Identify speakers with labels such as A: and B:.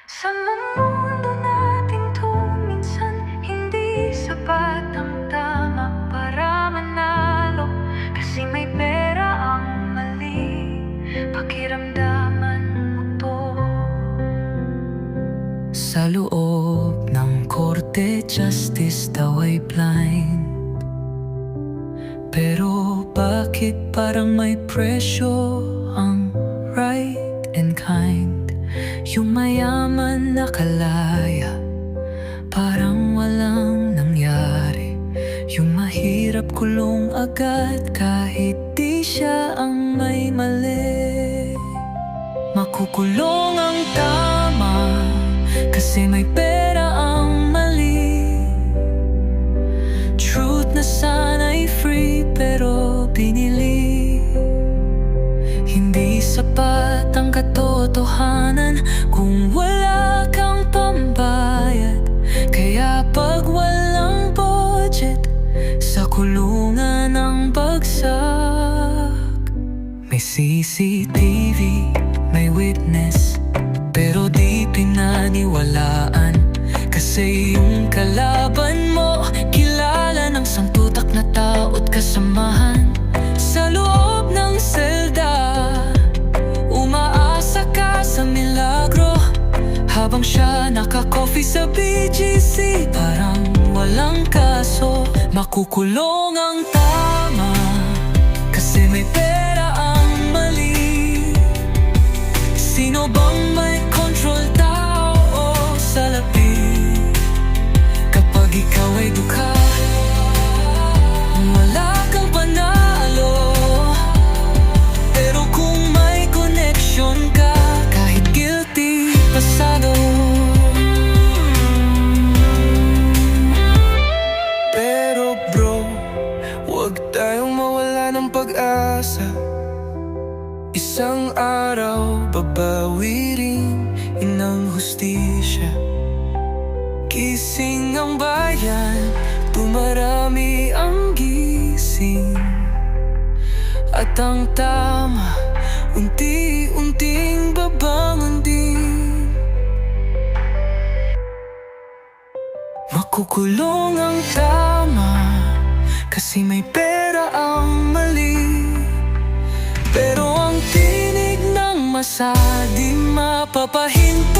A: Sa mundo natin to, minsan hindi sapat ang tama para manalo. Kasi may pera ang mali, pakiramdaman mo to.
B: Sa loob ng korte, justice daw ay blind. Pero bakit parang may presyo ang right and kind? Yung mayaman na kalaya, parang walang nangyari. Yung mahirap kulong agad kahit di siya ang may mali. Makukulong ang tama kasi may pera ang mali. Truth na sana'y free pero binili. Hindi sapat ang katotohanan kung wala kang pambayad. Kaya pag walang budget, sa kulungan ang bagsak. May CCTV, may witness, pero di pinaniwalaan. Kasi yung kalaban mo, kilala ng sangtutak na tao't kasamahan. Sa loob ng selda, umaasa ka sa milagro, habang siya naka-coffee sa BGC. Parang walang kaso, makukulong ang tama kasi may pera ang mali. Sino bang may control, tao o salapi? Kapag ikaw ay dukha, wala kang panalo. Pero kung may connection ka, kahit guilty, pasado.
C: Pero bro, huwag tayong mawala ng pag-asa. Isang araw, babawi rin inang hustisya. Gising ang bayan, dumarami ang gising. At ang tama, unti-unting babangon din. Makukulong ang tama kasi may pera ang mali. Pero ang tinig ng masa di mapapahinto.